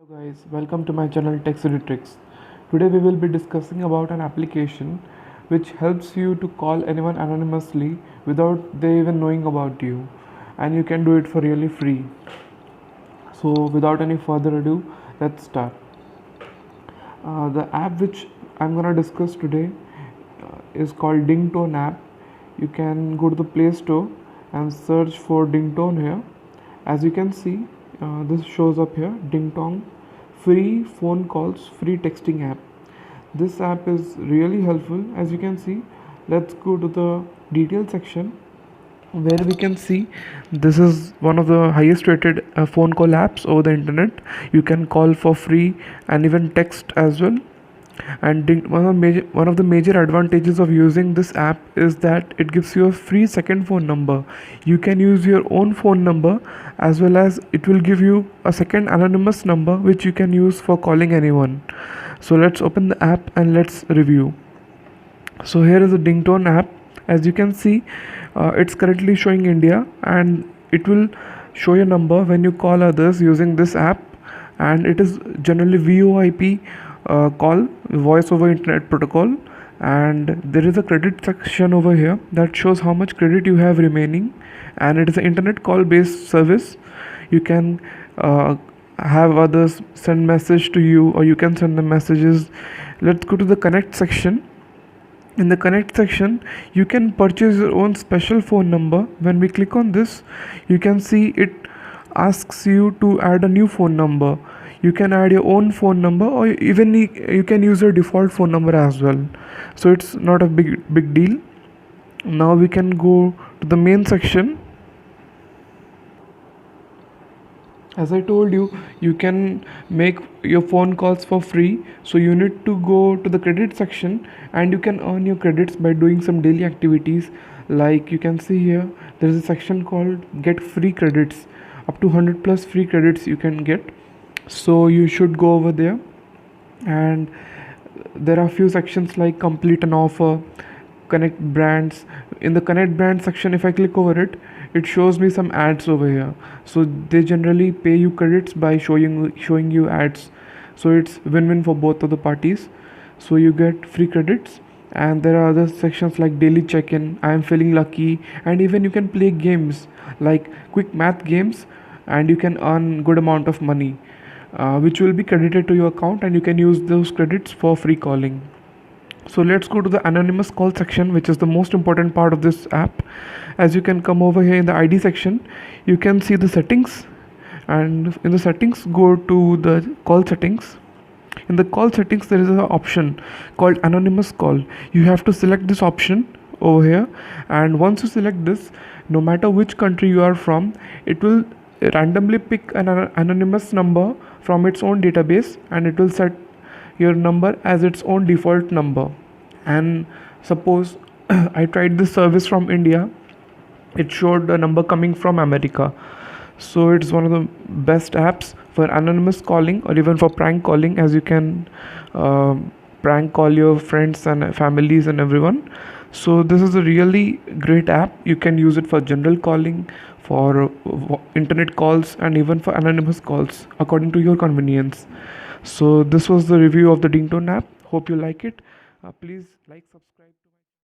Hello guys, welcome to my channel Tech City Tricks. Today we will be discussing about an application which helps you to call anyone anonymously without they even knowing about you, and you can do it for really free. So without any further ado, let's start. The app which I'm gonna discuss today is called Dingtone app. You can go to the Play Store and search for Dingtone here. As you can see, this shows up here, Dingtone free phone calls, free texting app. This app is really helpful. As you can see, let's go to the detail section where we can see this is one of the highest rated phone call apps over the internet. You can call for free and even text as well. And one of the major advantages of using this app is that it gives you a free second phone number. You can use your own phone number, as well as it will give you a second anonymous number which you can use for calling anyone. So let's open the app and let's review. So here is the Dingtone app. As you can see, it's currently showing India, and it will show your number when you call others using this app. And it is generally VoIP call, voice over internet protocol. And there is a credit section over here that shows how much credit you have remaining, and it is an internet call based service. You can have others send message to you, or you can send them messages. Let's go to the connect section. In the connect section, you can purchase your own special phone number. When we click on this, you can see it asks you to add a new phone number. You can add your own phone number, or even you can use your default phone number as well. So it's not a big deal. Now we can go to the main section. As I told you, you can make your phone calls for free. So you need to go to the credit section, and you can earn your credits by doing some daily activities. Like you can see here, there is a section called get free credits. Up to 100 plus free credits you can get. So you should go over there, and there are a few sections like complete an offer, connect brands. In the connect brand section, if I click over it, it shows me some ads over here. So they generally pay you credits by showing you ads. So it's win-win for both of the parties. So you get free credits. And there are other sections like daily check-in, I am feeling lucky, and even you can play games like quick math games, and you can earn good amount of money, which will be credited to your account, and you can use those credits for free calling. So let's go to the anonymous call section, which is the most important part of this app. As you can come over here in the ID section, you can see the settings, and in the settings, go to the call settings. In the call settings, there is an option called anonymous call. You have to select this option over here, and once you select this, no matter which country you are from, it will randomly pick an anonymous number from its own database, and it will set your number as its own default number. And suppose I tried this service from India, it showed a number coming from America. So it's one of the best apps for anonymous calling, or even for prank calling, as you can prank call your friends and families and everyone. So this is a really great app. You can use it for general calling, for internet calls, and even for anonymous calls according to your convenience. So this was the review of the Dingtone app. Hope you like it. Please like, subscribe.